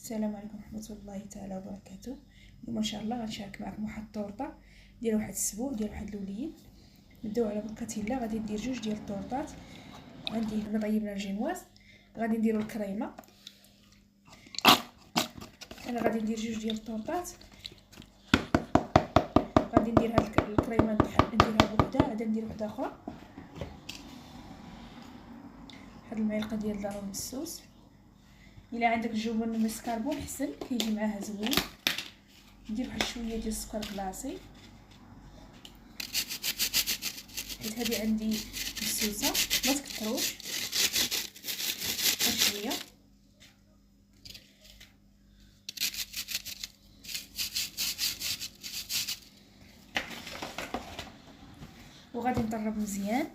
السلام عليكم ورحمه الله تعالى وبركاته. اليوم ان شاء الله غنشارك معكم واحد الطورطه ديال واحد السبوع ديال واحد الوليد. نبداو على بركه. غادي ندير جوج ديال الطورطات. عندي هنا طيبنا الجينواز، غادي نديرو الكريمه. انا غادي ندير جوج ديال الطورطات، غادي ندير هاد الكريمه نديرها بوحده، عاد ندير وحده اخرى. واحد المعلقه ديال دارون السوس. الا عندك الجبن المسكربون حسن، كيجي معاها زوين. ندير واحد شويه ديال السكر كلاصي حيت هذه عندي مسوسه، ما تكثروش، شويه. وغادي نطرب مزيان.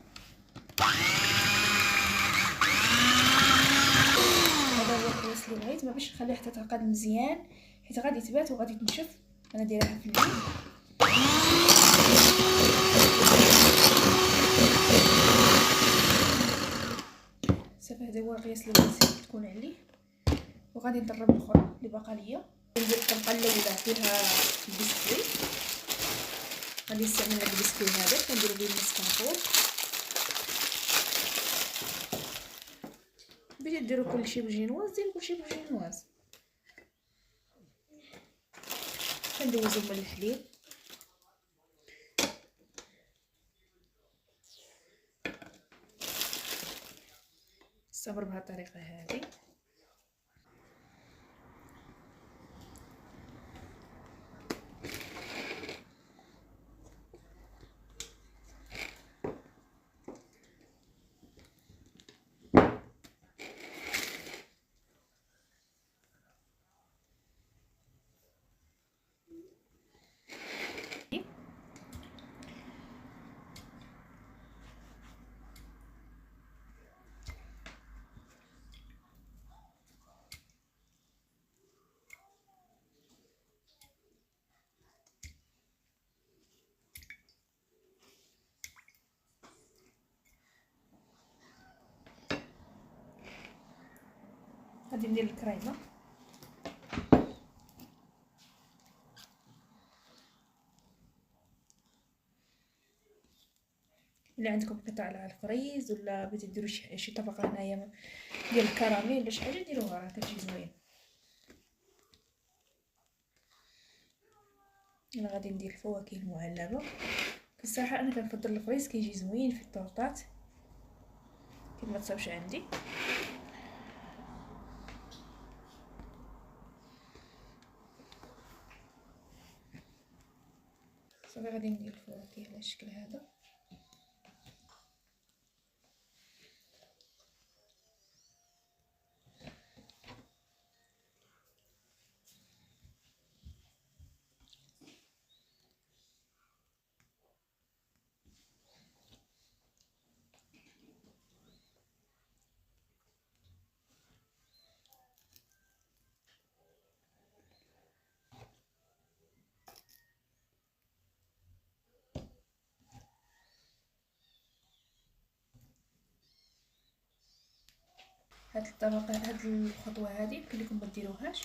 هذا هو القياس اللي بغيت، ما باش نخليه حتى تعقد مزيان حيت غادي تبات وغادي تنشف. انا دايرها في الليل. صافي، هذا هو القياس اللي بغيت تكون عليه. وغادي نطرب الاخرى اللي باقا ليا. ندير الطبقه الاولى فيها البسكويت، غادي نستعمل هذا البسكويت هذا كنديرو به المسكربون. بغيتو ديروا كلشي بالجينواز ديروا كلشي بالجينواز. كندوزو من الحليب، صبر بهذه الطريقه هذه. غادي ندير الكريمه. الا عندكم قطع على الفريز ولا بغيتو ديروا شي طبقه هنايا ديال الكراميل ولا شي حاجه ديروها، راه كتجي زوين. انا غادي ندير الفواكه المعلبه. بصراحه انا كنفضل الفريز، كيجي زوين في الطورطات كي ما تصاوبش عندي. صافي، غادي ندير الفواكه على الشكل هذا. هاد الطبقه، هاد الخطوه هذه يمكن لكم ما ديروهاش.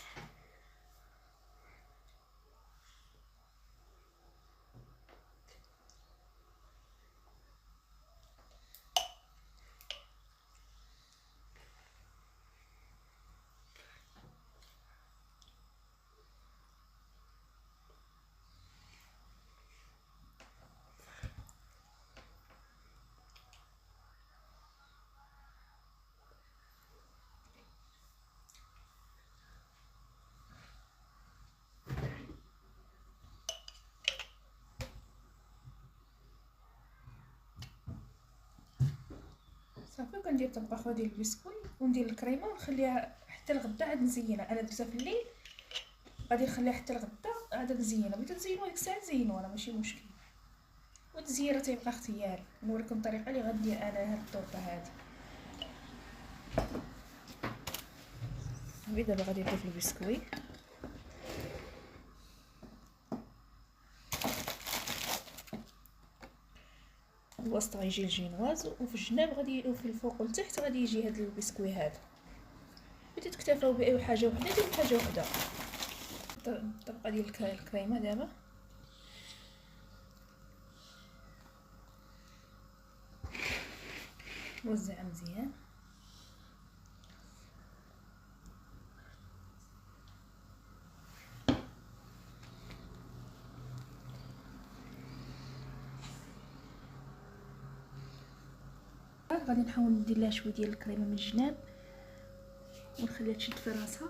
صافي، كندير طبقه اخرى ديال البسكويت وندير الكريمه ونخليها حتى الغدا عاد نزينها. انا درتها في الليل، غادي نخليها حتى الغدا عاد نزينها. بغيتو تزينوها ديك الساعه زينوها، راه ماشي مشكل. والتزيين راه تيبقى اختياري. نوريكم الطريقه اللي غندير انا هاد الطورطه هذه. دابا غادي نضيف البسكويت. الوسط غيجي الجينواز، وفي الجناب غادي، وفي الفوق والتحت غادي يجي هذا البسكوي هذا. بديت تكتفاو باي حاجه وحده، ديروا حاجه وحده. الطبقه ديال الكريمه دابا نوزعها مزيان. غادي نحاول ندير لها شويه ديال الكريمه من الجناب ونخليها تشد في راسها.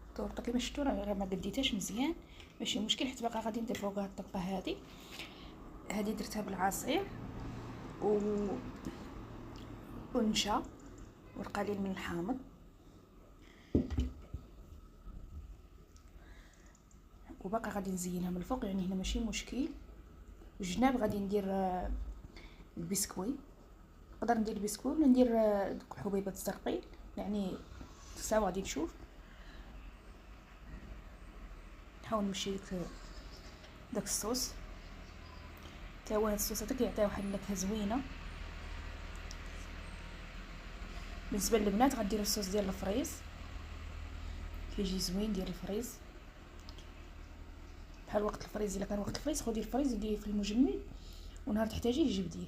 الطرقه كما شفتوا راه ما قديتهاش مزيان، ماشي مشكل، حيت باقا غادي ندير فوقها الطبقه هذه درتها بالعصير ونشا والقليل من الحامض، وباقا غادي نزينها من الفوق، يعني هنا ماشي مشكل. الجناب غادي ندير البسكوي، نقدر ندير البسكوي ولا ندير دوك حبيبات الزرقيل، يعني ساعه غادي نشوف. نحاول نمشي داك الصوص تا هو، هاد الصوص هذا كيعطي واحد النكهه زوينه. بالنسبه للبنات غديروا الصوص ديال الفريز، كيجي زوين ديال الفريز بحال وقت الفريز. الا كان وقت الفريز خدي الفريز وديريه في المجمد، ونهار تحتاجيه جبديه.